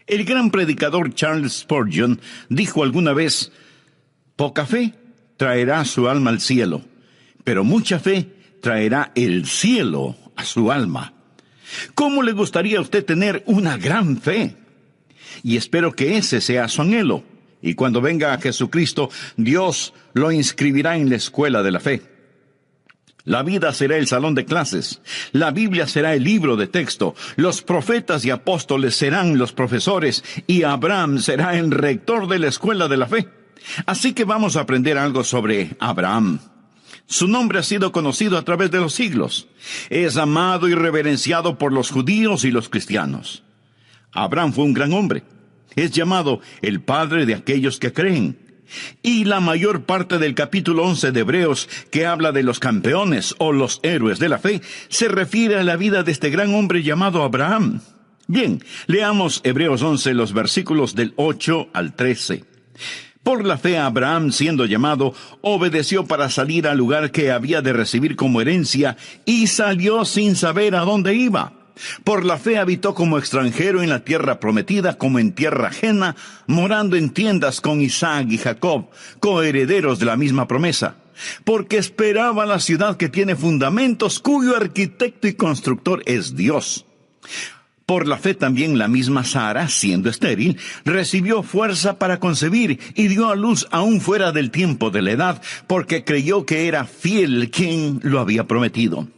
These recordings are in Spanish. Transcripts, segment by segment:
El gran predicador Charles Spurgeon dijo alguna vez: poca fe traerá su alma al cielo, pero mucha fe traerá el cielo a su alma. ¿Cómo le gustaría a usted tener una gran fe? Y espero que ese sea su anhelo. Y cuando venga a Jesucristo, Dios lo inscribirá en la escuela de la fe. La vida será el salón de clases, la Biblia será el libro de texto, los profetas y apóstoles serán los profesores, y Abraham será el rector de la escuela de la fe. Así que vamos a aprender algo sobre Abraham. Su nombre ha sido conocido a través de los siglos. Es amado y reverenciado por los judíos y los cristianos. Abraham fue un gran hombre. Es llamado el padre de aquellos que creen. Y la mayor parte del capítulo 11 de Hebreos, que habla de los campeones o los héroes de la fe, se refiere a la vida de este gran hombre llamado Abraham. Bien, leamos Hebreos 11, los versículos del 8 al 13. Por la fe Abraham, siendo llamado, obedeció para salir al lugar que había de recibir como herencia, y salió sin saber a dónde iba. Por la fe habitó como extranjero en la tierra prometida, como en tierra ajena, morando en tiendas con Isaac y Jacob, coherederos de la misma promesa. Porque esperaba la ciudad que tiene fundamentos, cuyo arquitecto y constructor es Dios. Por la fe también la misma Sara, siendo estéril, recibió fuerza para concebir y dio a luz aún fuera del tiempo de la edad, porque creyó que era fiel quien lo había prometido.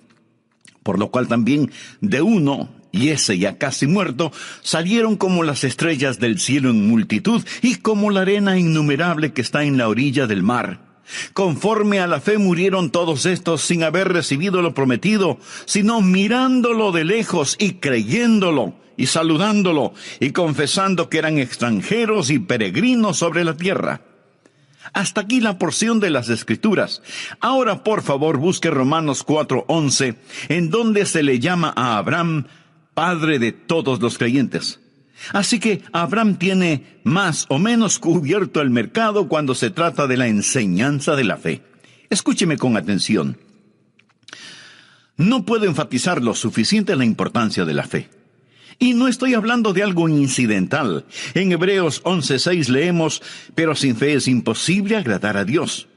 Por lo cual también de uno, y ese ya casi muerto, salieron como las estrellas del cielo en multitud, y como la arena innumerable que está en la orilla del mar. Conforme a la fe murieron todos estos sin haber recibido lo prometido, sino mirándolo de lejos y creyéndolo, y saludándolo, y confesando que eran extranjeros y peregrinos sobre la tierra. Hasta aquí la porción de las Escrituras. Ahora, por favor, busque Romanos 4:11, en donde se le llama a Abraham padre de todos los creyentes. Así que Abraham tiene más o menos cubierto el mercado cuando se trata de la enseñanza de la fe. Escúcheme con atención. No puedo enfatizar lo suficiente la importancia de la fe. Y no estoy hablando de algo incidental. En Hebreos 11:6 leemos: pero sin fe es imposible agradar a Dios.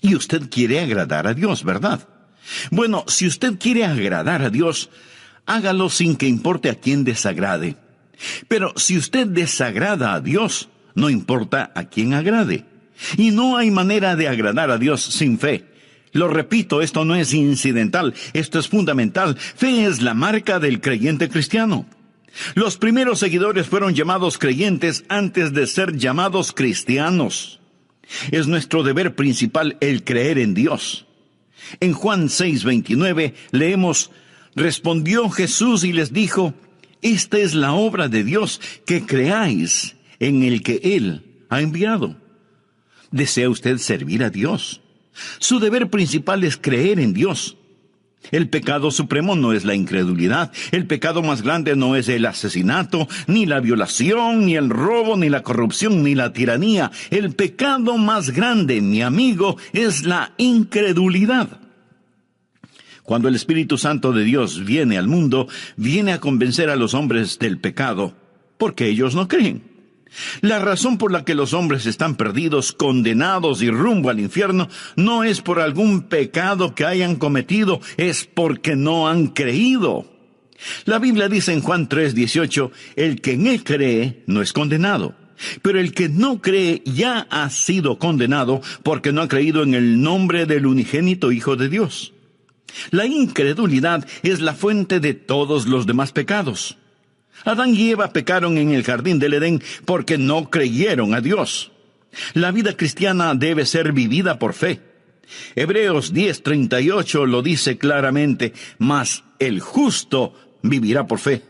Y usted quiere agradar a Dios, ¿verdad? Bueno, si usted quiere agradar a Dios, hágalo sin que importe a quién desagrade. Pero si usted desagrada a Dios, no importa a quién agrade. Y no hay manera de agradar a Dios sin fe. Lo repito, esto no es incidental, esto es fundamental. Fe es la marca del creyente cristiano. Los primeros seguidores fueron llamados creyentes antes de ser llamados cristianos. Es nuestro deber principal el creer en Dios. En Juan 6:29 leemos: respondió Jesús y les dijo: esta es la obra de Dios, que creáis en el que Él ha enviado. ¿Desea usted servir a Dios? Su deber principal es creer en Dios. El pecado supremo no es la incredulidad. El pecado más grande no es el asesinato, ni la violación, ni el robo, ni la corrupción, ni la tiranía. El pecado más grande, mi amigo, es la incredulidad. Cuando el Espíritu Santo de Dios viene al mundo, viene a convencer a los hombres del pecado, porque ellos no creen. La razón por la que los hombres están perdidos, condenados y rumbo al infierno, no es por algún pecado que hayan cometido, es porque no han creído. La Biblia dice en Juan 3:18, el que en Él cree no es condenado. Pero el que no cree ya ha sido condenado porque no ha creído en el nombre del unigénito Hijo de Dios. La incredulidad es la fuente de todos los demás pecados. Adán y Eva pecaron en el jardín del Edén porque no creyeron a Dios. La vida cristiana debe ser vivida por fe. Hebreos 10:38 lo dice claramente: mas el justo vivirá por fe.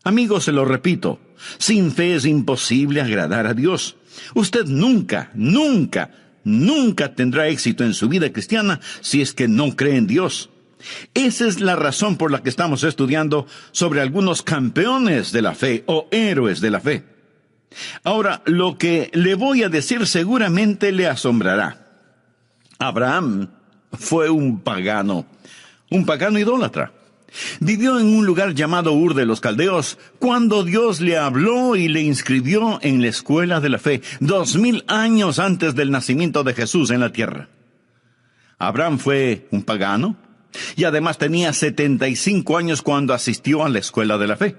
Amigos, se lo repito, sin fe es imposible agradar a Dios. Usted nunca tendrá éxito en su vida cristiana si es que no cree en Dios. Esa es la razón por la que estamos estudiando sobre algunos campeones de la fe o héroes de la fe. Ahora, lo que le voy a decir seguramente le asombrará. Abraham fue un pagano idólatra. Vivió en un lugar llamado Ur de los Caldeos cuando Dios le habló y le inscribió en la escuela de la fe, 2000 años antes del nacimiento de Jesús en la tierra. Abraham fue un pagano y además tenía 75 años cuando asistió a la escuela de la fe.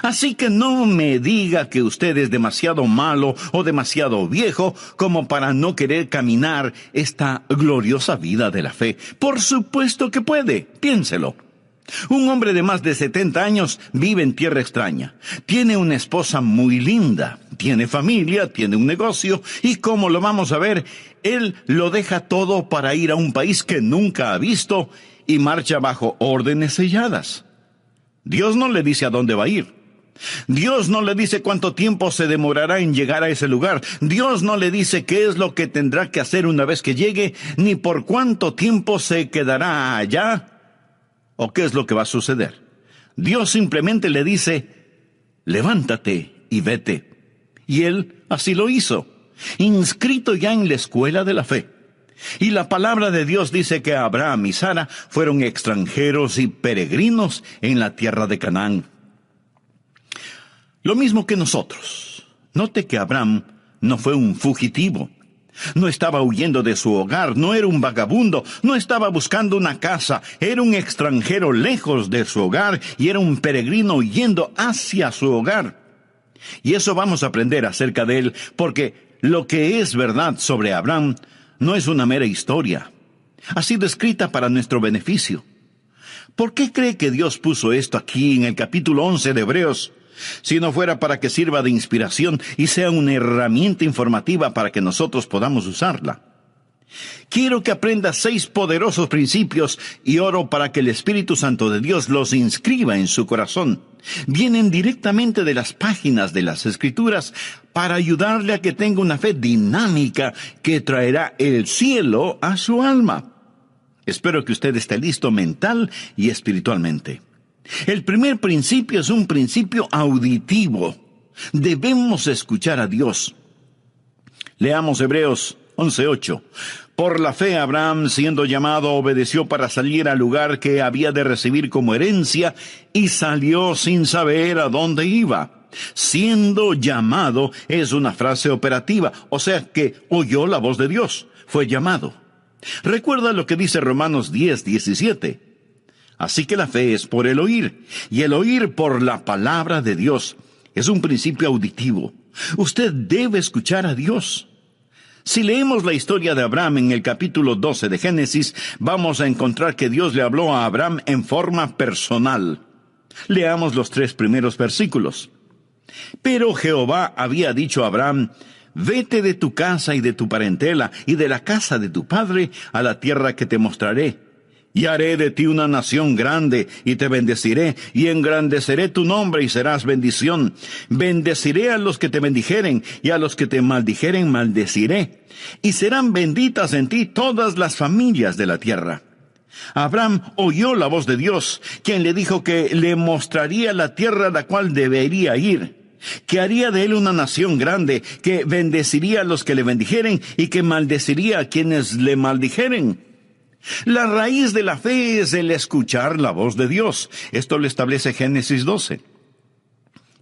Así que no me diga que usted es demasiado malo o demasiado viejo como para no querer caminar esta gloriosa vida de la fe. Por supuesto que puede, piénselo. Un hombre de más de 70 años vive en tierra extraña. Tiene una esposa muy linda, tiene familia, tiene un negocio y como lo vamos a ver, él lo deja todo para ir a un país que nunca ha visto y marcha bajo órdenes selladas. Dios no le dice a dónde va a ir. Dios no le dice cuánto tiempo se demorará en llegar a ese lugar. Dios no le dice qué es lo que tendrá que hacer una vez que llegue, ni por cuánto tiempo se quedará allá, o qué es lo que va a suceder. Dios simplemente le dice, levántate y vete. Y él así lo hizo, inscrito ya en la escuela de la fe. Y la palabra de Dios dice que Abraham y Sara fueron extranjeros y peregrinos en la tierra de Canaán. Lo mismo que nosotros. Note que Abraham no fue un fugitivo. No estaba huyendo de su hogar, no era un vagabundo, no estaba buscando una casa, era un extranjero lejos de su hogar y era un peregrino yendo hacia su hogar. Y eso vamos a aprender acerca de él, porque lo que es verdad sobre Abraham no es una mera historia. Ha sido escrita para nuestro beneficio. ¿Por qué cree que Dios puso esto aquí en el capítulo 11 de Hebreos? Si no fuera para que sirva de inspiración y sea una herramienta informativa para que nosotros podamos usarla. Quiero que aprenda 6 poderosos principios y oro para que el Espíritu Santo de Dios los inscriba en su corazón. Vienen directamente de las páginas de las Escrituras para ayudarle a que tenga una fe dinámica que traerá el cielo a su alma. Espero que usted esté listo mental y espiritualmente. El primer principio es un principio auditivo. Debemos escuchar a Dios. Leamos Hebreos 11:8. Por la fe Abraham, siendo llamado, obedeció para salir al lugar que había de recibir como herencia y salió sin saber a dónde iba. Siendo llamado es una frase operativa, o sea que oyó la voz de Dios, fue llamado. Recuerda lo que dice Romanos 10:17. Así que la fe es por el oír, y el oír por la palabra de Dios. Es un principio auditivo. Usted debe escuchar a Dios. Si leemos la historia de Abraham en el capítulo 12 de Génesis, vamos a encontrar que Dios le habló a Abraham en forma personal. Leamos los 3 primeros versículos. Pero Jehová había dicho a Abraham, vete de tu casa y de tu parentela y de la casa de tu padre a la tierra que te mostraré. Y haré de ti una nación grande, y te bendeciré, y engrandeceré tu nombre, y serás bendición. Bendeciré a los que te bendijeren, y a los que te maldijeren maldeciré. Y serán benditas en ti todas las familias de la tierra. Abraham oyó la voz de Dios, quien le dijo que le mostraría la tierra a la cual debería ir, que haría de él una nación grande, que bendeciría a los que le bendijeren, y que maldeciría a quienes le maldijeren. La raíz de la fe es el escuchar la voz de Dios. Esto lo establece Génesis 12.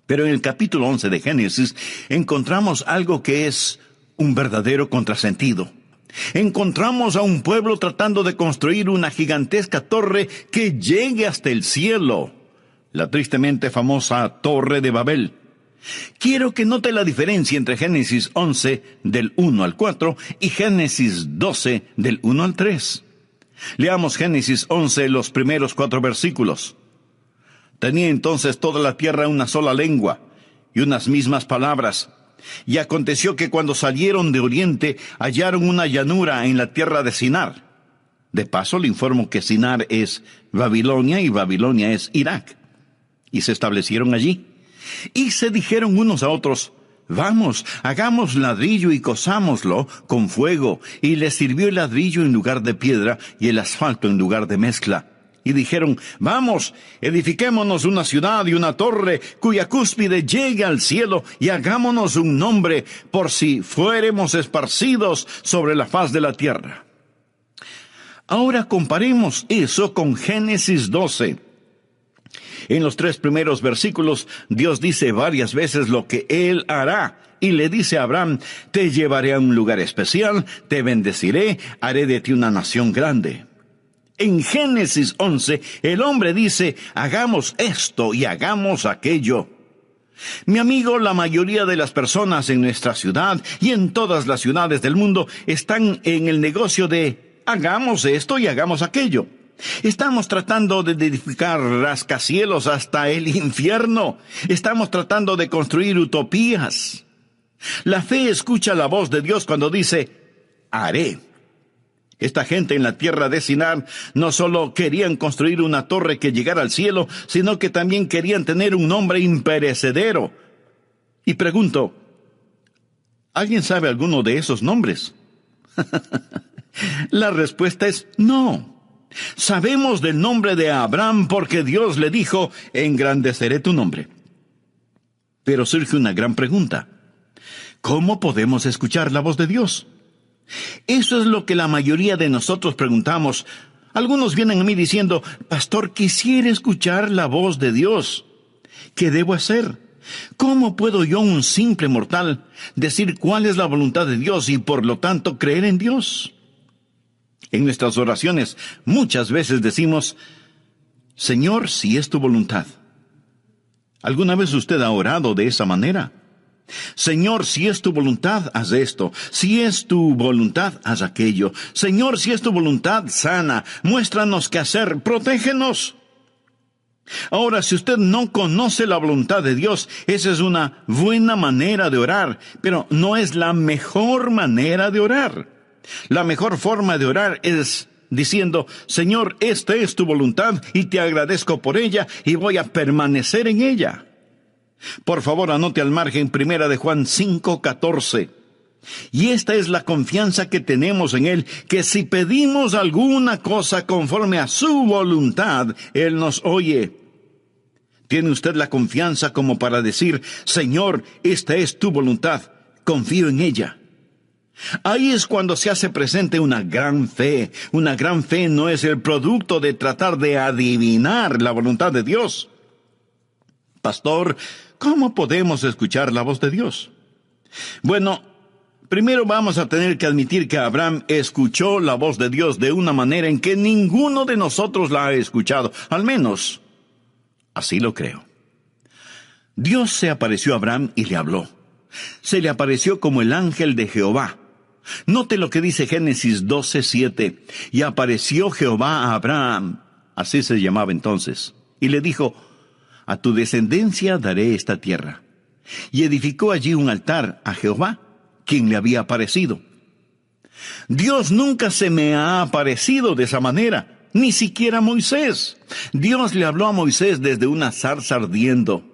Pero en el capítulo 11 de Génesis encontramos algo que es un verdadero contrasentido. Encontramos a un pueblo tratando de construir una gigantesca torre que llegue hasta el cielo. La tristemente famosa Torre de Babel. Quiero que note la diferencia entre Génesis 11 del 1 al 4 y Génesis 12 del 1 al 3. Leamos Génesis 11, los primeros 4 versículos. Tenía entonces toda la tierra una sola lengua y unas mismas palabras. Y aconteció que cuando salieron de oriente hallaron una llanura en la tierra de Sinar. De paso le informo que Sinar es Babilonia y Babilonia es Irak. Y se establecieron allí. Y se dijeron unos a otros, vamos, hagamos ladrillo y cozámoslo con fuego. Y les sirvió el ladrillo en lugar de piedra y el asfalto en lugar de mezcla. Y dijeron, vamos, edifiquémonos una ciudad y una torre cuya cúspide llegue al cielo y hagámonos un nombre por si fuéremos esparcidos sobre la faz de la tierra. Ahora comparemos eso con Génesis 12. En los 3 primeros versículos, Dios dice varias veces lo que Él hará. Y le dice a Abraham, te llevaré a un lugar especial, te bendeciré, haré de ti una nación grande. En Génesis 11, el hombre dice, hagamos esto y hagamos aquello. Mi amigo, la mayoría de las personas en nuestra ciudad y en todas las ciudades del mundo están en el negocio de hagamos esto y hagamos aquello. Estamos tratando de edificar rascacielos hasta el infierno. Estamos tratando de construir utopías. La fe escucha la voz de Dios cuando dice, haré. Esta gente en la tierra de Sinar no solo querían construir una torre que llegara al cielo, sino que también querían tener un nombre imperecedero. Y pregunto, ¿alguien sabe alguno de esos nombres? La respuesta es no. Sabemos del nombre de Abraham porque Dios le dijo, engrandeceré tu nombre. Pero surge una gran pregunta. ¿Cómo podemos escuchar la voz de Dios? Eso es lo que la mayoría de nosotros preguntamos. Algunos vienen a mí diciendo, pastor, quisiera escuchar la voz de Dios. ¿Qué debo hacer? ¿Cómo puedo yo, un simple mortal, decir cuál es la voluntad de Dios y por lo tanto creer en Dios? En nuestras oraciones muchas veces decimos, Señor, si es tu voluntad. ¿Alguna vez usted ha orado de esa manera? Señor, si es tu voluntad, haz esto. Si es tu voluntad, haz aquello. Señor, si es tu voluntad, sana. Muéstranos qué hacer. Protégenos. Ahora, si usted no conoce la voluntad de Dios, esa es una buena manera de orar, pero no es la mejor manera de orar. La mejor forma de orar es diciendo, Señor, esta es tu voluntad y te agradezco por ella y voy a permanecer en ella. Por favor, anote al margen 1 de Juan 5:14. Y esta es la confianza que tenemos en Él, que si pedimos alguna cosa conforme a su voluntad, Él nos oye. ¿Tiene usted la confianza como para decir, Señor, esta es tu voluntad, confío en ella? Ahí es cuando se hace presente una gran fe. Una gran fe no es el producto de tratar de adivinar la voluntad de Dios. Pastor, ¿cómo podemos escuchar la voz de Dios? Bueno, primero vamos a tener que admitir que Abraham escuchó la voz de Dios de una manera en que ninguno de nosotros la ha escuchado. Al menos, así lo creo. Dios se apareció a Abraham y le habló. Se le apareció como el ángel de Jehová. Note lo que dice Génesis 12:7. Y apareció Jehová a Abraham, así se llamaba entonces, y le dijo, a tu descendencia daré esta tierra. Y edificó allí un altar a Jehová, quien le había aparecido. Dios nunca se me ha aparecido de esa manera, ni siquiera a Moisés. Dios le habló a Moisés desde una zarza ardiendo.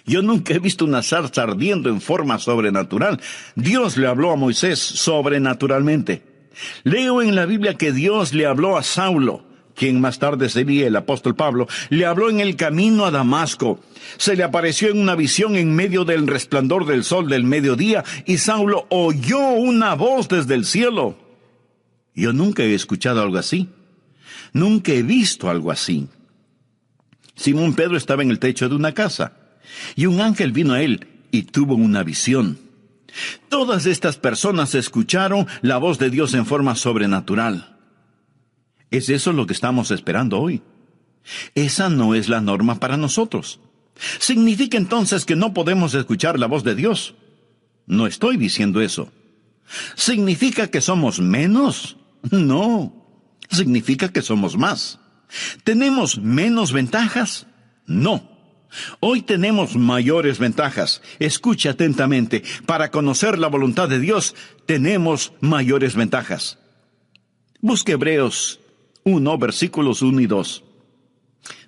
Yo nunca he visto una zarza ardiendo en forma sobrenatural. Dios le habló a Moisés sobrenaturalmente. Leo en la Biblia que Dios le habló a Saulo, quien más tarde sería el apóstol Pablo, le habló en el camino a Damasco. Se le apareció en una visión en medio del resplandor del sol del mediodía, y Saulo oyó una voz desde el cielo. Yo nunca he escuchado algo así. Nunca he visto algo así. Simón Pedro estaba en el techo de una casa, y un ángel vino a él y tuvo una visión. Todas estas personas escucharon la voz de Dios en forma sobrenatural. ¿Es eso lo que estamos esperando hoy? Esa no es la norma para nosotros. ¿Significa entonces que no podemos escuchar la voz de Dios? No estoy diciendo eso. ¿Significa que somos menos? No. Significa que somos más. ¿Tenemos menos ventajas? No. Hoy tenemos mayores ventajas. Escuche atentamente. Para conocer la voluntad de Dios, tenemos mayores ventajas. Busque Hebreos 1, versículos 1 y 2.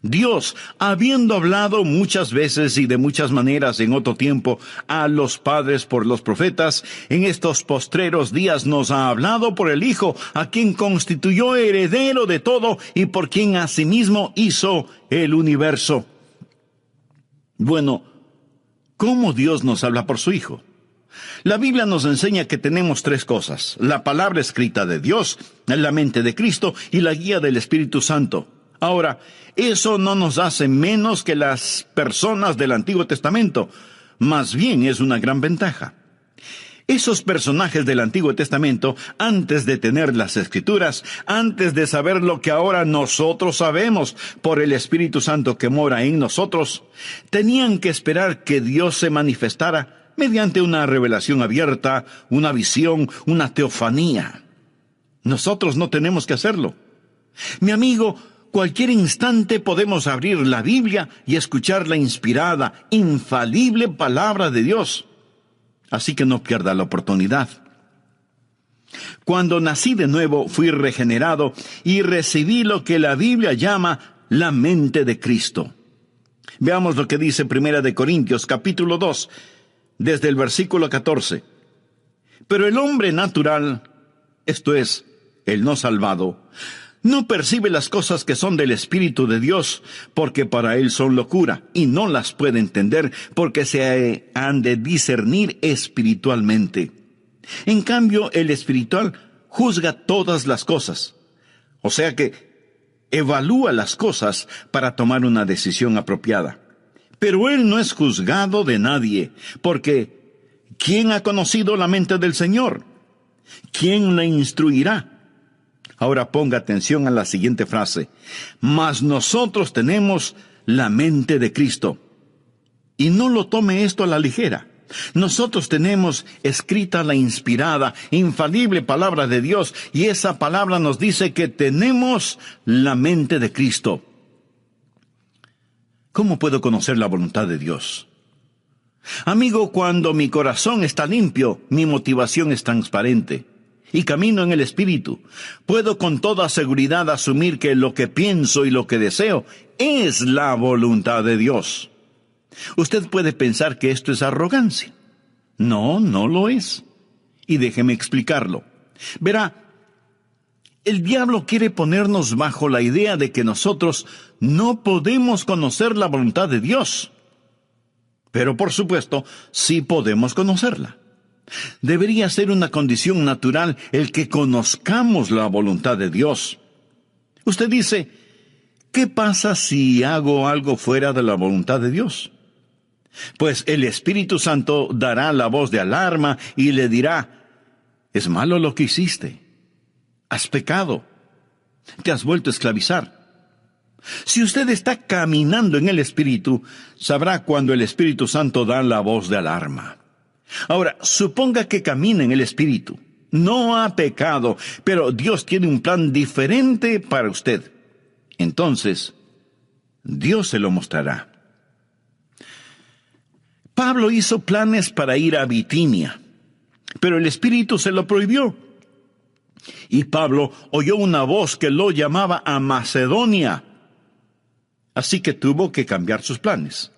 Dios, habiendo hablado muchas veces y de muchas maneras en otro tiempo a los padres por los profetas, en estos postreros días nos ha hablado por el Hijo, a quien constituyó heredero de todo y por quien asimismo hizo el universo. Bueno, ¿cómo Dios nos habla por su Hijo? La Biblia nos enseña que tenemos 3 cosas: la palabra escrita de Dios, la mente de Cristo y la guía del Espíritu Santo. Ahora, eso no nos hace menos que las personas del Antiguo Testamento. Más bien es una gran ventaja. Esos personajes del Antiguo Testamento, antes de tener las Escrituras, antes de saber lo que ahora nosotros sabemos por el Espíritu Santo que mora en nosotros, tenían que esperar que Dios se manifestara mediante una revelación abierta, una visión, una teofanía. Nosotros no tenemos que hacerlo. Mi amigo, cualquier instante podemos abrir la Biblia y escuchar la inspirada, infalible palabra de Dios. Así que no pierda la oportunidad. Cuando nací de nuevo, fui regenerado y recibí lo que la Biblia llama la mente de Cristo. Veamos lo que dice 1 Corintios capítulo 2, desde el versículo 14. Pero el hombre natural, esto es, el no salvado, no percibe las cosas que son del Espíritu de Dios, porque para él son locura, y no las puede entender, porque se han de discernir espiritualmente. En cambio, el espiritual juzga todas las cosas, o sea que evalúa las cosas para tomar una decisión apropiada. Pero él no es juzgado de nadie, porque ¿quién ha conocido la mente del Señor? ¿Quién le instruirá? Ahora ponga atención a la siguiente frase. Mas nosotros tenemos la mente de Cristo. Y no lo tome esto a la ligera. Nosotros tenemos escrita la inspirada, infalible palabra de Dios, y esa palabra nos dice que tenemos la mente de Cristo. ¿Cómo puedo conocer la voluntad de Dios? Amigo, cuando mi corazón está limpio, mi motivación es transparente. Y camino en el Espíritu, puedo con toda seguridad asumir que lo que pienso y lo que deseo es la voluntad de Dios. Usted puede pensar que esto es arrogancia. No, no lo es. Y déjeme explicarlo. Verá, el diablo quiere ponernos bajo la idea de que nosotros no podemos conocer la voluntad de Dios. Pero por supuesto, sí podemos conocerla. Debería ser una condición natural el que conozcamos la voluntad de Dios. Usted dice, ¿qué pasa si hago algo fuera de la voluntad de Dios? Pues el Espíritu Santo dará la voz de alarma y le dirá, es malo lo que hiciste, has pecado, te has vuelto a esclavizar. Si usted está caminando en el Espíritu, sabrá cuando el Espíritu Santo da la voz de alarma. Ahora, suponga que camina en el Espíritu. No ha pecado, pero Dios tiene un plan diferente para usted. Entonces, Dios se lo mostrará. Pablo hizo planes para ir a Bitinia, pero el Espíritu se lo prohibió. Y Pablo oyó una voz que lo llamaba a Macedonia. Así que tuvo que cambiar sus planes.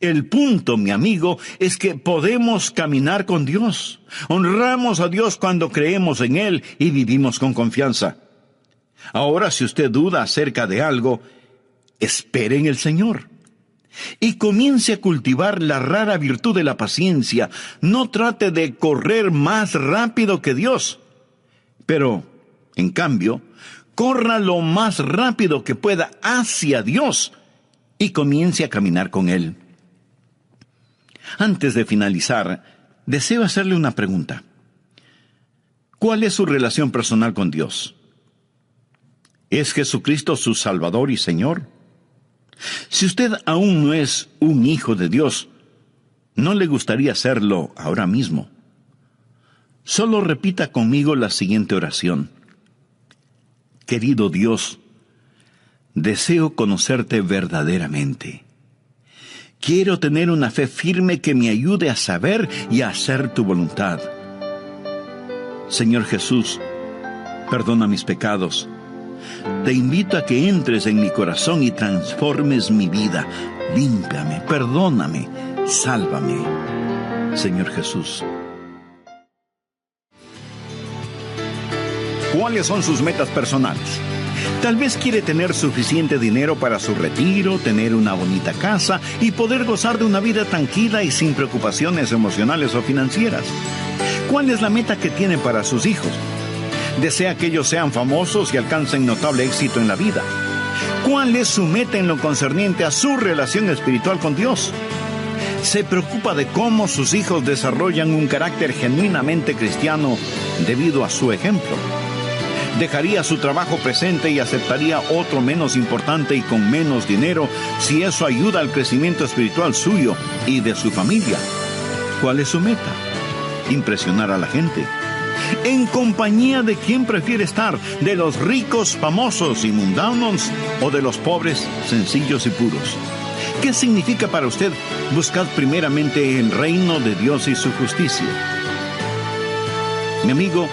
El punto, mi amigo, es que podemos caminar con Dios. Honramos a Dios cuando creemos en Él y vivimos con confianza. Ahora, si usted duda acerca de algo, espere en el Señor. Y comience a cultivar la rara virtud de la paciencia. No trate de correr más rápido que Dios. Pero, en cambio, corra lo más rápido que pueda hacia Dios y comience a caminar con Él. Antes de finalizar, deseo hacerle una pregunta. ¿Cuál es su relación personal con Dios? ¿Es Jesucristo su Salvador y Señor? Si usted aún no es un hijo de Dios, ¿no le gustaría serlo ahora mismo? Solo repita conmigo la siguiente oración. Querido Dios, deseo conocerte verdaderamente. Quiero tener una fe firme que me ayude a saber y a hacer tu voluntad. Señor Jesús, perdona mis pecados. Te invito a que entres en mi corazón y transformes mi vida. Límpiame, perdóname, sálvame. Señor Jesús. ¿Cuáles son sus metas personales? Tal vez quiere tener suficiente dinero para su retiro, tener una bonita casa y poder gozar de una vida tranquila y sin preocupaciones emocionales o financieras. ¿Cuál es la meta que tiene para sus hijos? Desea que ellos sean famosos y alcancen notable éxito en la vida. ¿Cuál es su meta en lo concerniente a su relación espiritual con Dios? ¿Se preocupa de cómo sus hijos desarrollan un carácter genuinamente cristiano debido a su ejemplo? ¿Dejaría su trabajo presente y aceptaría otro menos importante y con menos dinero si eso ayuda al crecimiento espiritual suyo y de su familia? ¿Cuál es su meta? Impresionar a la gente. ¿En compañía de quién prefiere estar? ¿De los ricos, famosos y mundanos o de los pobres, sencillos y puros? ¿Qué significa para usted buscar primeramente el reino de Dios y su justicia? Mi amigo,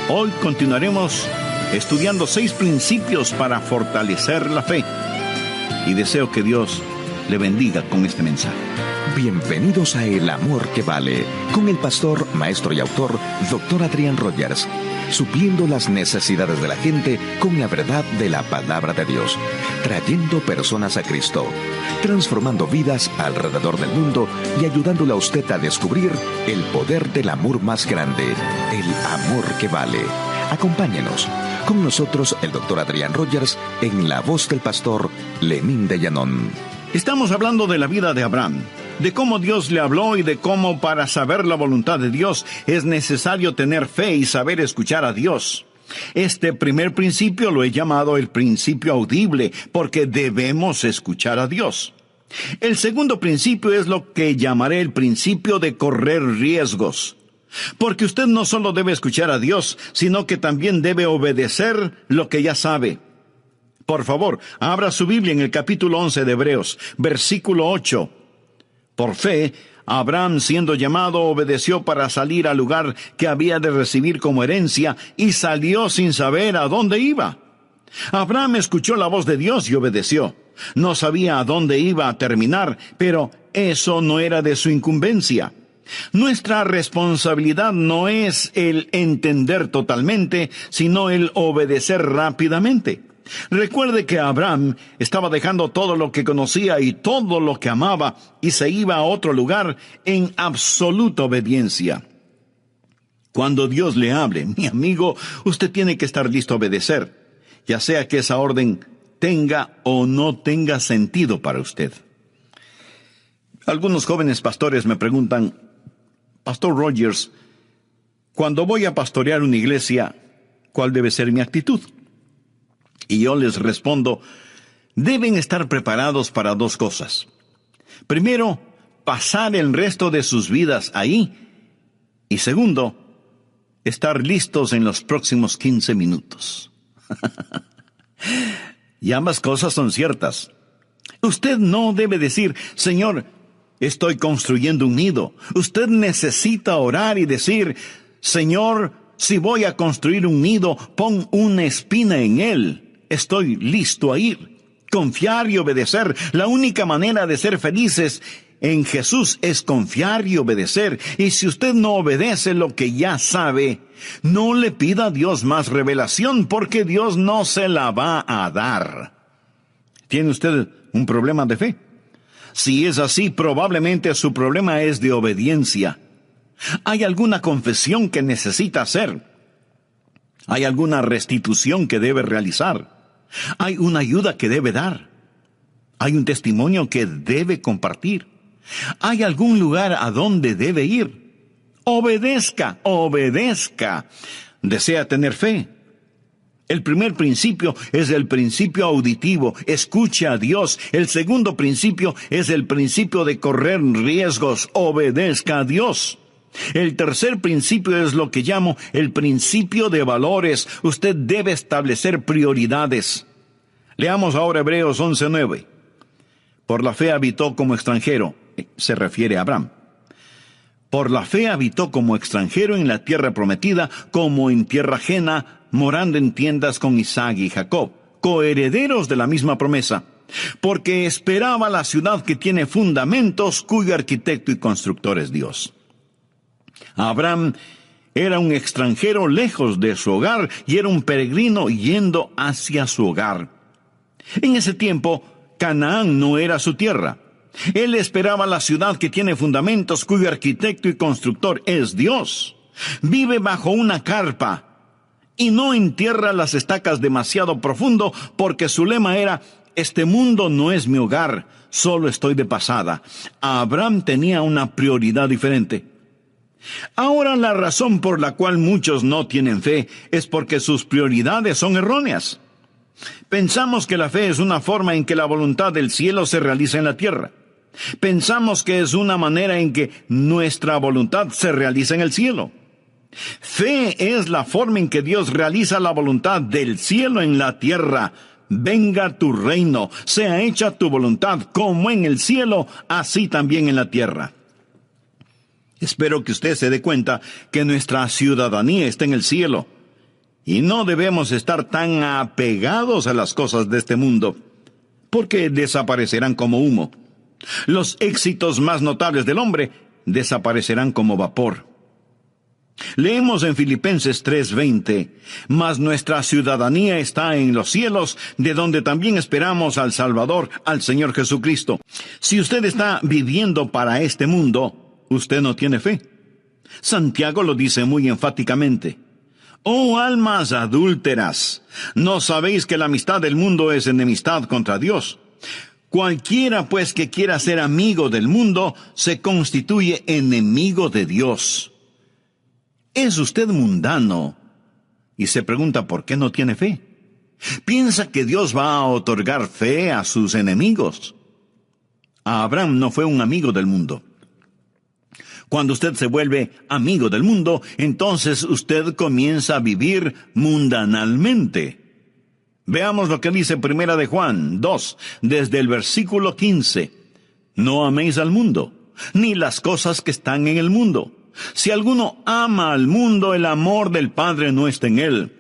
hoy continuaremos estudiando 6 principios para fortalecer la fe. Y deseo que Dios le bendiga con este mensaje. Bienvenidos a El Amor que Vale, con el pastor, maestro y autor, Dr. Adrián Rogers, supliendo las necesidades de la gente con la verdad de la palabra de Dios, trayendo personas a Cristo, transformando vidas alrededor del mundo y ayudándole a usted a descubrir el poder del amor más grande, el amor que vale. Acompáñenos. Con nosotros el Dr. Adrián Rogers en la voz del pastor Lenín de Llanón. Estamos hablando de la vida de Abraham, de cómo Dios le habló y de cómo para saber la voluntad de Dios es necesario tener fe y saber escuchar a Dios. Este primer principio lo he llamado el principio audible, porque debemos escuchar a Dios. El segundo principio es lo que llamaré el principio de correr riesgos. Porque usted no solo debe escuchar a Dios, sino que también debe obedecer lo que ya sabe. Por favor, abra su Biblia en el capítulo 11 de Hebreos, versículo 8. Por fe, Abraham, siendo llamado, obedeció para salir al lugar que había de recibir como herencia, y salió sin saber a dónde iba. Abraham escuchó la voz de Dios y obedeció. No sabía a dónde iba a terminar, pero eso no era de su incumbencia. Nuestra responsabilidad no es el entender totalmente, sino el obedecer rápidamente. Recuerde que Abraham estaba dejando todo lo que conocía y todo lo que amaba y se iba a otro lugar en absoluta obediencia. Cuando Dios le hable, mi amigo, usted tiene que estar listo a obedecer, ya sea que esa orden tenga o no tenga sentido para usted. Algunos jóvenes pastores me preguntan: Pastor Rogers, cuando voy a pastorear una iglesia, ¿cuál debe ser mi actitud? Y yo les respondo: deben estar preparados para 2 cosas. Primero, pasar el resto de sus vidas ahí. Y segundo, estar listos en los próximos 15 minutos. Y ambas cosas son ciertas. Usted no debe decir: Señor, estoy construyendo un nido. Usted necesita orar y decir: Señor, si voy a construir un nido, pon una espina en él. Estoy listo a ir. Confiar y obedecer. La única manera de ser felices en Jesús es confiar y obedecer. Y si usted no obedece lo que ya sabe, no le pida a Dios más revelación, porque Dios no se la va a dar. ¿Tiene usted un problema de fe? Si es así, probablemente su problema es de obediencia. ¿Hay alguna confesión que necesita hacer? ¿Hay alguna restitución que debe realizar? ¿Hay una ayuda que debe dar? ¿Hay un testimonio que debe compartir? ¿Hay algún lugar a donde debe ir? Obedezca, obedezca. ¿Desea tener fe? El primer principio es el principio auditivo. Escuche a Dios. El segundo principio es el principio de correr riesgos. Obedezca a Dios. El tercer principio es lo que llamo el principio de valores. Usted debe establecer prioridades. Leamos ahora Hebreos 11:9. Por la fe habitó como extranjero. Se refiere a Abraham. Por la fe habitó como extranjero en la tierra prometida, como en tierra ajena, morando en tiendas con Isaac y Jacob, coherederos de la misma promesa, porque esperaba la ciudad que tiene fundamentos, cuyo arquitecto y constructor es Dios. Abraham era un extranjero lejos de su hogar y era un peregrino yendo hacia su hogar. En ese tiempo, Canaán no era su tierra. Él esperaba la ciudad que tiene fundamentos, cuyo arquitecto y constructor es Dios. Vive bajo una carpa y no entierra las estacas demasiado profundo, porque su lema era: este mundo no es mi hogar, solo estoy de pasada. Abraham tenía una prioridad diferente. Ahora la razón por la cual muchos no tienen fe es porque sus prioridades son erróneas. Pensamos que la fe es una forma en que la voluntad del cielo se realiza en la tierra. Pensamos que es una manera en que nuestra voluntad se realiza en el cielo. Fe es la forma en que Dios realiza la voluntad del cielo en la tierra. Venga tu reino, sea hecha tu voluntad como en el cielo, así también en la tierra. Espero que usted se dé cuenta que nuestra ciudadanía está en el cielo y no debemos estar tan apegados a las cosas de este mundo, porque desaparecerán como humo. Los éxitos más notables del hombre desaparecerán como vapor. Leemos en Filipenses 3:20, mas nuestra ciudadanía está en los cielos, de donde también esperamos al Salvador, al Señor Jesucristo. Si usted está viviendo para este mundo, usted no tiene fe. Santiago lo dice muy enfáticamente. Oh almas adúlteras, ¿no sabéis que la amistad del mundo es enemistad contra Dios? Cualquiera pues que quiera ser amigo del mundo, se constituye enemigo de Dios. ¿Es usted mundano y se pregunta por qué no tiene fe? ¿Piensa que Dios va a otorgar fe a sus enemigos? Abraham no fue un amigo del mundo. Cuando usted se vuelve amigo del mundo, entonces usted comienza a vivir mundanalmente. Veamos lo que dice 1 de Juan 2, desde el versículo 15. No améis al mundo, ni las cosas que están en el mundo. Si alguno ama al mundo, el amor del Padre no está en él.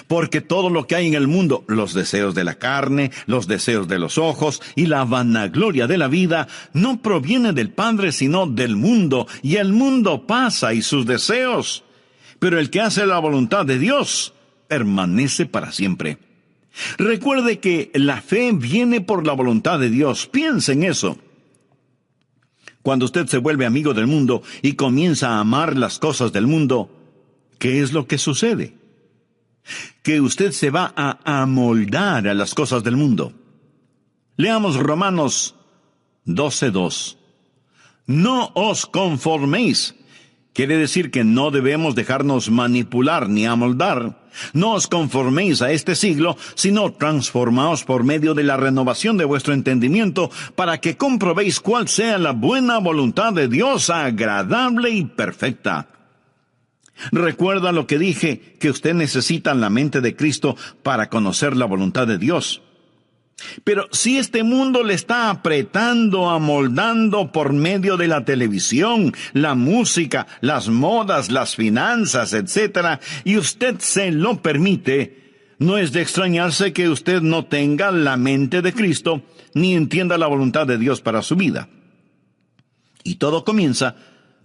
Porque todo lo que hay en el mundo, los deseos de la carne, los deseos de los ojos y la vanagloria de la vida, no proviene del Padre sino del mundo, y el mundo pasa y sus deseos. Pero el que hace la voluntad de Dios permanece para siempre. Recuerde que la fe viene por la voluntad de Dios. Piense en eso. Cuando usted se vuelve amigo del mundo y comienza a amar las cosas del mundo, ¿qué es lo que sucede? Que usted se va a amoldar a las cosas del mundo. Leamos Romanos 12:2. No os conforméis. Quiere decir que no debemos dejarnos manipular ni amoldar. No os conforméis a este siglo, sino transformaos por medio de la renovación de vuestro entendimiento, para que comprobéis cuál sea la buena voluntad de Dios, agradable y perfecta. Recuerda lo que dije, que usted necesita la mente de Cristo para conocer la voluntad de Dios. Pero si este mundo le está apretando, amoldando por medio de la televisión, la música, las modas, las finanzas, etc., y usted se lo permite, no es de extrañarse que usted no tenga la mente de Cristo, ni entienda la voluntad de Dios para su vida. Y todo comienza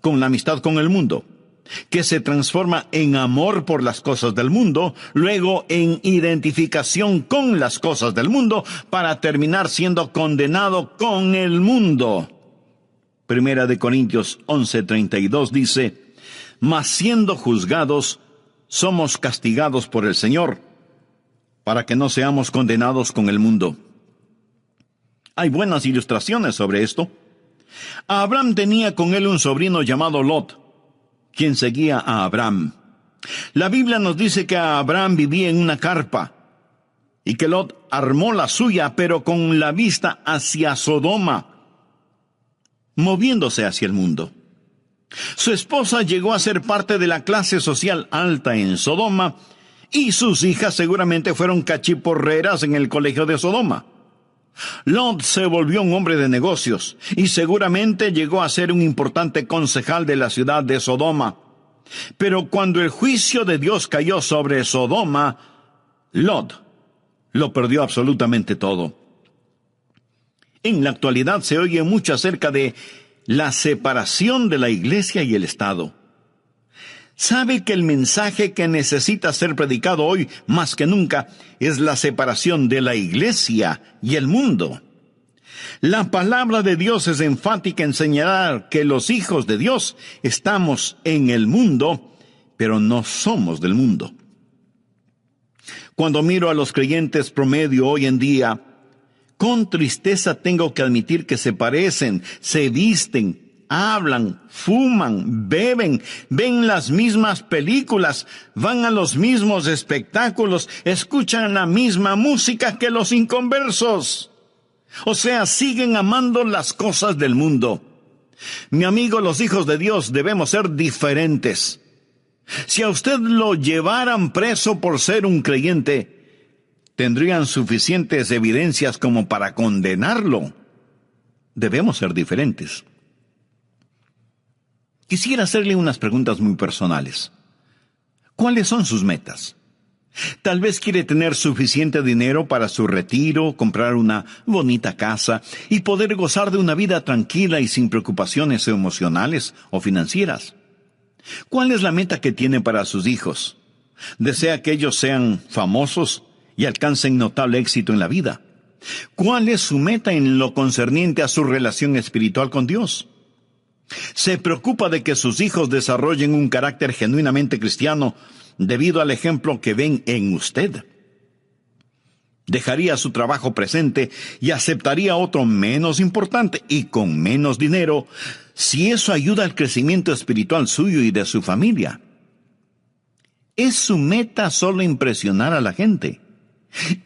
con la amistad con el mundo, que se transforma en amor por las cosas del mundo, luego en identificación con las cosas del mundo, para terminar siendo condenado con el mundo. 1 de Corintios 11:32 dice, mas siendo juzgados, somos castigados por el Señor, para que no seamos condenados con el mundo. Hay buenas ilustraciones sobre esto. Abraham tenía con él un sobrino llamado Lot, quien seguía a Abraham. La Biblia nos dice que Abraham vivía en una carpa y que Lot armó la suya, pero con la vista hacia Sodoma, moviéndose hacia el mundo. Su esposa llegó a ser parte de la clase social alta en Sodoma y sus hijas seguramente fueron cachiporreras en el colegio de Sodoma. Lot se volvió un hombre de negocios y seguramente llegó a ser un importante concejal de la ciudad de Sodoma. Pero cuando el juicio de Dios cayó sobre Sodoma, Lot lo perdió absolutamente todo. En la actualidad se oye mucho acerca de la separación de la iglesia y el Estado. ¿Sabe que el mensaje que necesita ser predicado hoy más que nunca es la separación de la iglesia y el mundo? La palabra de Dios es enfática en señalar que los hijos de Dios estamos en el mundo, pero no somos del mundo. Cuando miro a los creyentes promedio hoy en día, Con tristeza tengo que admitir que se parecen, se visten, hablan, fuman, beben, ven las mismas películas, van a los mismos espectáculos, escuchan la misma música que los inconversos. O sea, siguen amando las cosas del mundo. Mi amigo, los hijos de Dios debemos ser diferentes. Si a usted lo llevaran preso por ser un creyente, tendrían suficientes evidencias como para condenarlo. Debemos ser diferentes. Quisiera hacerle unas preguntas muy personales. ¿Cuáles son sus metas? Tal vez quiere tener suficiente dinero para su retiro, comprar una bonita casa y poder gozar de una vida tranquila y sin preocupaciones emocionales o financieras. ¿Cuál es la meta que tiene para sus hijos? ¿Desea que ellos sean famosos y alcancen notable éxito en la vida? ¿Cuál es su meta en lo concerniente a su relación espiritual con Dios? ¿Se preocupa de que sus hijos desarrollen un carácter genuinamente cristiano debido al ejemplo que ven en usted? ¿Dejaría su trabajo presente y aceptaría otro menos importante y con menos dinero si eso ayuda al crecimiento espiritual suyo y de su familia? ¿Es su meta solo impresionar a la gente?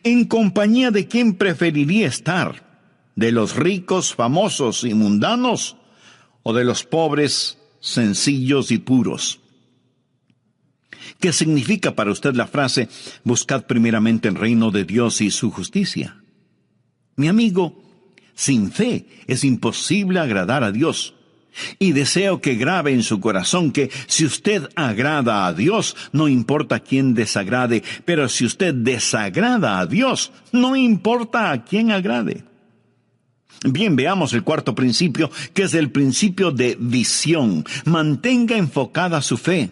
¿En compañía de quién preferiría estar? ¿De los ricos, famosos y mundanos? ¿O de los pobres, sencillos y puros? ¿Qué significa para usted la frase, buscad primeramente el reino de Dios y su justicia? Mi amigo, sin fe es imposible agradar a Dios. Y deseo que grabe en su corazón que si usted agrada a Dios, no importa a quién desagrade, pero si usted desagrada a Dios, no importa a quién agrade. Bien, veamos el cuarto principio, que es el principio de visión. Mantenga enfocada su fe.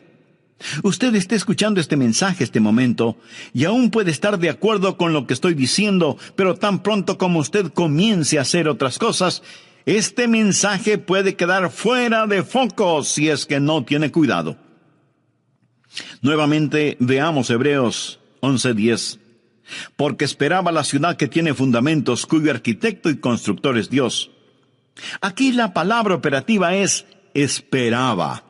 Usted está escuchando este mensaje este momento y aún puede estar de acuerdo con lo que estoy diciendo, pero tan pronto como usted comience a hacer otras cosas, este mensaje puede quedar fuera de foco si es que no tiene cuidado. Nuevamente veamos Hebreos 11:10. Porque esperaba la ciudad que tiene fundamentos, cuyo arquitecto y constructor es Dios. Aquí la palabra operativa es esperaba.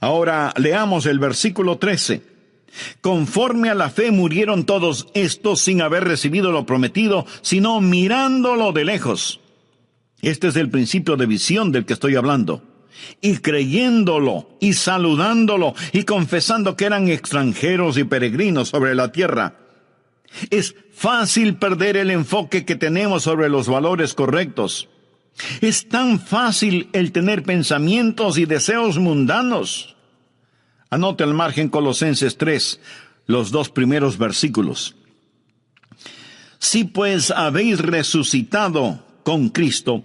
Ahora leamos el versículo 13. Conforme a la fe murieron todos estos sin haber recibido lo prometido, sino mirándolo de lejos. Este es el principio de visión del que estoy hablando. Y creyéndolo, y saludándolo, y confesando que eran extranjeros y peregrinos sobre la tierra. Es fácil perder el enfoque que tenemos sobre los valores correctos. Es tan fácil el tener pensamientos y deseos mundanos. Anote al margen Colosenses 3, los 2 primeros versículos. Si pues habéis resucitado con Cristo,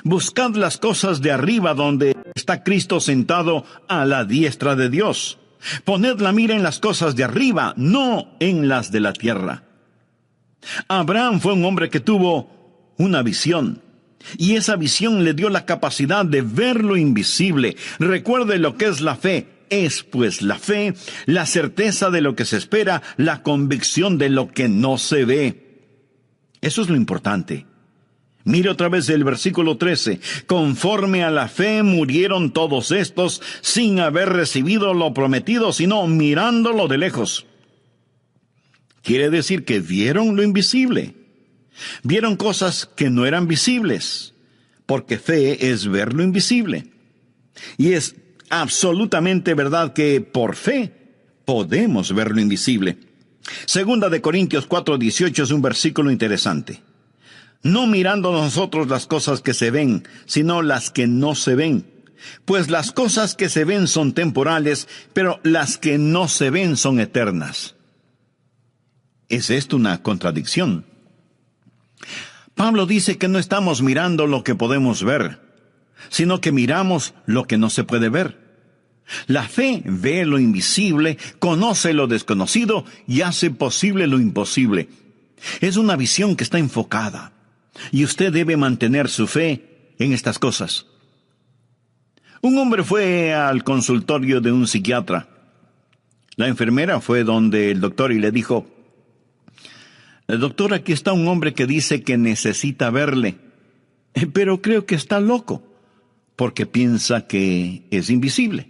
buscad las cosas de arriba donde está Cristo sentado a la diestra de Dios. Poned la mira en las cosas de arriba, no en las de la tierra. Abraham fue un hombre que tuvo una visión, y esa visión le dio la capacidad de ver lo invisible. Recuerde lo que es la fe. Es pues la fe, la certeza de lo que se espera, la convicción de lo que no se ve. Eso es lo importante. Mire otra vez el versículo 13. Conforme a la fe murieron todos estos sin haber recibido lo prometido, sino mirándolo de lejos. Quiere decir que vieron lo invisible. Vieron cosas que no eran visibles, porque fe es ver lo invisible. Y es absolutamente verdad que por fe podemos ver lo invisible. Segunda de Corintios 4:18 es un versículo interesante. No mirando nosotros las cosas que se ven, sino las que no se ven. Pues las cosas que se ven son temporales, pero las que no se ven son eternas. ¿Es esto una contradicción? Pablo dice que no estamos mirando lo que podemos ver, sino que miramos lo que no se puede ver. La fe ve lo invisible, conoce lo desconocido y hace posible lo imposible. Es una visión que está enfocada, y usted debe mantener su fe en estas cosas. Un hombre fue al consultorio de un psiquiatra. La enfermera fue donde el doctor y le dijo: Doctor, aquí está un hombre que dice que necesita verle, pero creo que está loco, porque piensa que es invisible.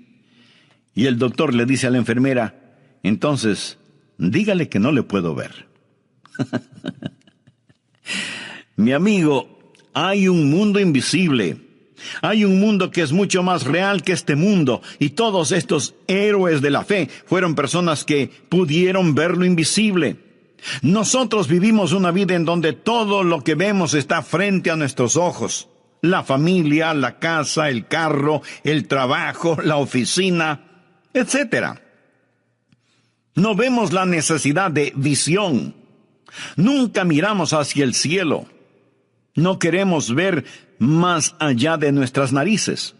Y el doctor le dice a la enfermera, entonces, dígale que no le puedo ver. Mi amigo, hay un mundo invisible. Hay un mundo que es mucho más real que este mundo. Y todos estos héroes de la fe fueron personas que pudieron ver lo invisible. Nosotros vivimos una vida en donde todo lo que vemos está frente a nuestros ojos. La familia, la casa, el carro, el trabajo, la oficina, etc. No vemos la necesidad de visión. Nunca miramos hacia el cielo. No queremos ver más allá de nuestras narices.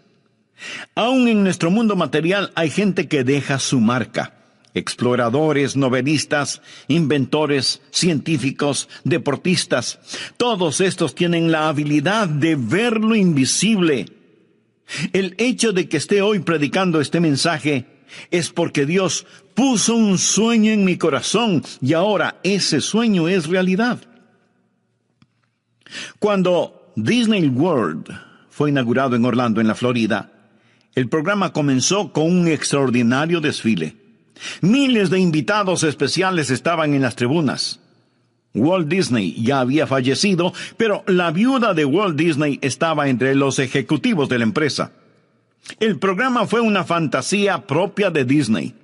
Aún en nuestro mundo material hay gente que deja su marca. Exploradores, novelistas, inventores, científicos, deportistas. Todos estos tienen la habilidad de ver lo invisible. El hecho de que esté hoy predicando este mensaje es porque Dios puso un sueño en mi corazón y ahora ese sueño es realidad. Cuando Disney World fue inaugurado en Orlando, en la Florida, el programa comenzó con un extraordinario desfile. Miles de invitados especiales estaban en las tribunas. Walt Disney ya había fallecido, pero la viuda de Walt Disney estaba entre los ejecutivos de la empresa. El programa fue una fantasía propia de Disney.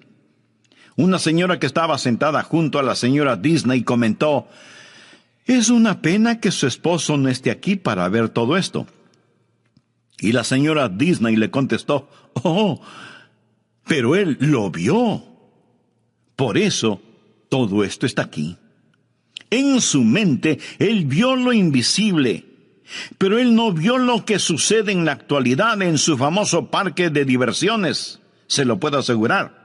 Una señora que estaba sentada junto a la señora Disney comentó, «Es una pena que su esposo no esté aquí para ver todo esto». Y la señora Disney le contestó, «Oh, pero él lo vio. Por eso, todo esto está aquí». En su mente, él vio lo invisible, pero él no vio lo que sucede en la actualidad en su famoso parque de diversiones, se lo puedo asegurar.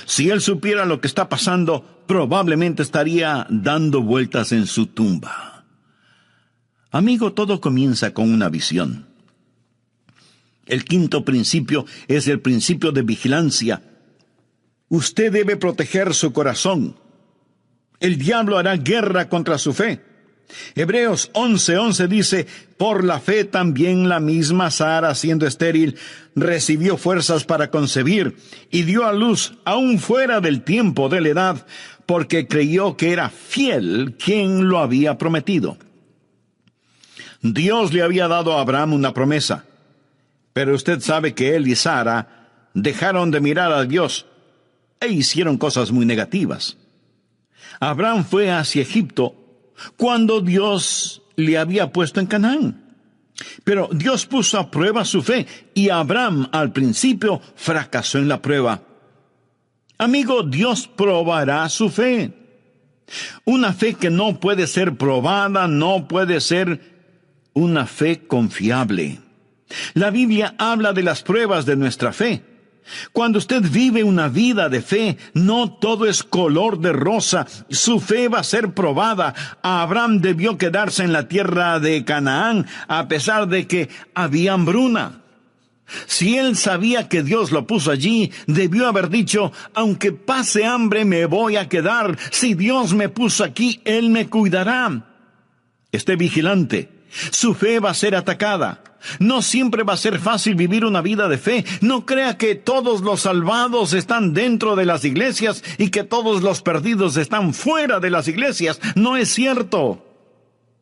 Si él supiera lo que está pasando, probablemente estaría dando vueltas en su tumba. Amigo, todo comienza con una visión. El quinto principio es el principio de vigilancia. Usted debe proteger su corazón. El diablo hará guerra contra su fe. Hebreos 11:11 dice, por la fe también la misma Sara, siendo estéril, recibió fuerzas para concebir y dio a luz aún fuera del tiempo de la edad, porque creyó que era fiel quien lo había prometido. Dios le había dado a Abraham una promesa, pero usted sabe que él y Sara dejaron de mirar a Dios e hicieron cosas muy negativas. Abraham fue hacia Egipto cuando Dios le había puesto en Canaán. Pero Dios puso a prueba su fe y Abraham al principio fracasó en la prueba. Amigo, Dios probará su fe. Una fe que no puede ser probada, no puede ser una fe confiable. La Biblia habla de las pruebas de nuestra fe. Cuando usted vive una vida de fe, no todo es color de rosa. Su fe va a ser probada. Abraham debió quedarse en la tierra de Canaán a pesar de que había hambruna. Si él sabía que Dios lo puso allí, debió haber dicho, aunque pase hambre me voy a quedar. Si Dios me puso aquí, Él me cuidará. Esté vigilante. Su fe va a ser atacada. No siempre va a ser fácil vivir una vida de fe. No crea que todos los salvados están dentro de las iglesias y que todos los perdidos están fuera de las iglesias. No es cierto.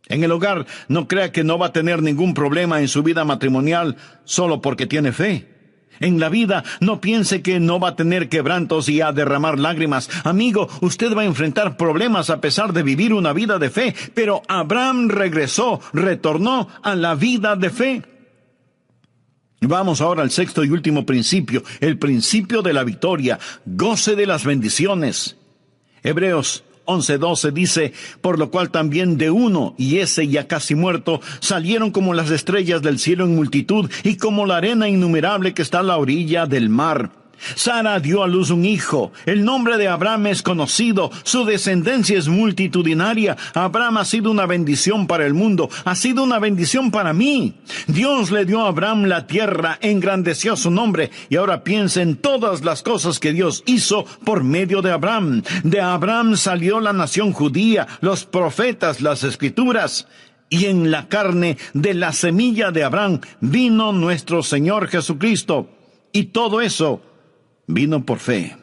En el hogar, no crea que no va a tener ningún problema en su vida matrimonial solo porque tiene fe. En la vida, no piense que no va a tener quebrantos y a derramar lágrimas. Amigo, usted va a enfrentar problemas a pesar de vivir una vida de fe. Pero Abraham retornó a la vida de fe. Vamos ahora al sexto y último principio, el principio de la victoria. Goce de las bendiciones. Hebreos 11:12 dice, por lo cual también de uno, y ese ya casi muerto, salieron como las estrellas del cielo en multitud, y como la arena innumerable que está a la orilla del mar. Sara dio a luz un hijo. El nombre de Abraham es conocido. Su descendencia es multitudinaria. Abraham ha sido una bendición para el mundo. Ha sido una bendición para mí. Dios le dio a Abraham la tierra, engrandeció su nombre. Y ahora piensa en todas las cosas que Dios hizo por medio de Abraham. De Abraham salió la nación judía, los profetas, las escrituras. Y en la carne de la semilla de Abraham vino nuestro Señor Jesucristo. Y todo eso vino por fe.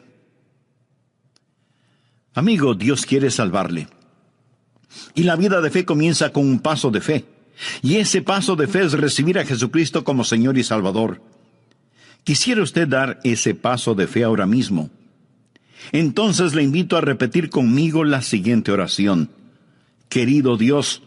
Amigo, Dios quiere salvarle. Y la vida de fe comienza con un paso de fe. Y ese paso de fe es recibir a Jesucristo como Señor y Salvador. ¿Quisiera usted dar ese paso de fe ahora mismo? Entonces le invito a repetir conmigo la siguiente oración. Querido Dios,